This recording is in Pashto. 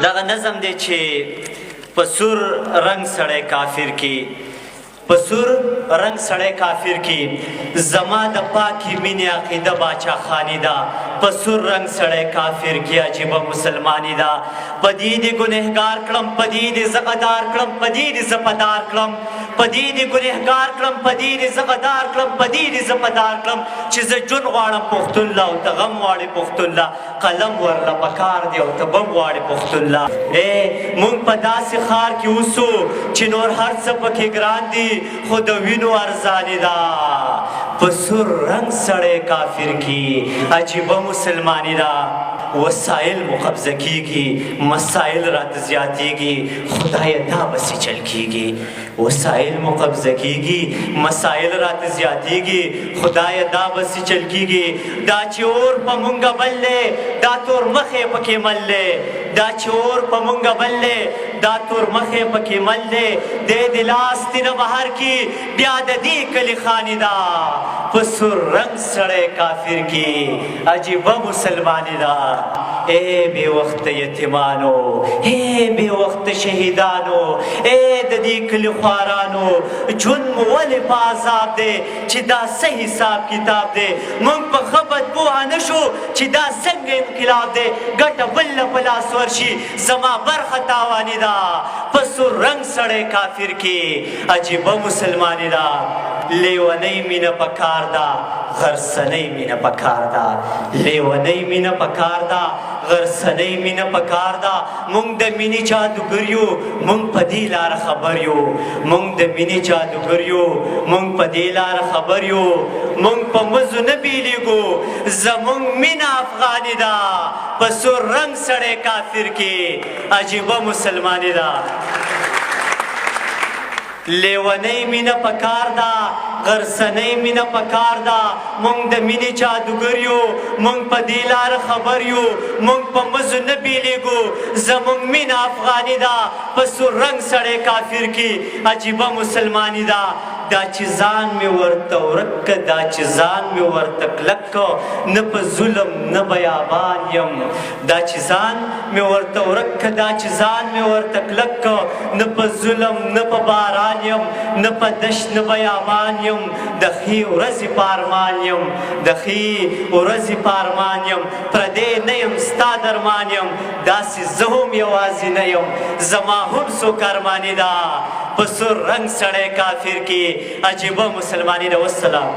دغه نظم دی چې په سور رنگ سړی کافر کی په سور رنگ سړی کافر کی زما د پاکی مینې عقیده باچا خانی ده په سور رنگ سړی کافر کی عجیبه مسلمانی ده په دې دې ګنهګار کړم په دې دې زه غدار کړم په دې دې زه پدار کړم په دې دې ګنهګار کړم په دې دې زه غدار کړم په دې دې زه پدار کړم چې زه ژوند غواړم پښتون له او ته غم غواړې پښتون له قلم ورله پکار دی او ته بم غواړې پښتون له موږ په داسې ښار کې اوسو چې نور هر څه پکې ګران دي خو د وینو ارزاني ده په سور رنگ سړی کافر کی عجیبه مسلمانی ده وسایل مو قبضه کیږي مسایل راته زیاتیږي خدایه دا بسې چل کیږي وسایل مو قبضه کیږي مسایل راته زیاتیږي خدایه دا بسې چل کیږي دا چې اور په مونږه بل دی دا تور مخې پکې مل دی دا چې اور په مونږه بل دی دا تور مخې پکې مل دی دی د لاس تینه بهر کی بیا د دې کلي خاني ده په سور رنگ سړی کافر کی عجیبه مسلمانی ده بے وقت یتیمانو بے وقت شهیدانو د دې کلي خوارانو ژوند مو ولې په عذاب دی چې دا څه حساب کتاب دی موږ په ښه بدپوهه نه شو چې دا څنګه انقلاب دی ګټه بل له په لاس ورشي زما برخه تاواني ده په سور رنگ سړی کافر کی عجیبه مسلمانی ده لیونی مینه پکار ده غرسنی مینه پکار ده لیونی مینه پکار ده غرسنی مینه پکار ده مونږ د مینې جادوګر یو مونږ په دې لاره خبر یو مونږ د مینې جادوګر یو مونږ په دې لاره خبر یو مونږ په مزو نه بیلیږو زمونږ مینه افغاني ده په سور رنگ سړی کافر کې عجیبه مسلمانی ده لیونی مینه پکار ده غرسنی مینه پکار ده مونږ د مینې جادوګر یو مونږ په دې لاره خبر یو مونږ په مزو نه بیلیږو زمونږ مینه افغاني ده په سور رنگ سړی کافر کې عجیبه مسلمانی ده دا چې ځان مې ورته ورک که دا چې ځان مې ورته کلک که نه په ظلم نه بیابان یم دا چې ځان مې ورته ورک که دا چې ځان مې ورته کلک که نه په ظلم نه په باران یم نه په دشت نه بیابان یم د ښې ورځې په ارمان یم د ښې ورځې په ارمان یم پردی نه یم ستا درمان یم داسې زه هم یوازې نه یم زما هم څوک ارماني ده په سور رنگ سړی کافر کې عجیبه مسلمانی ده والسلام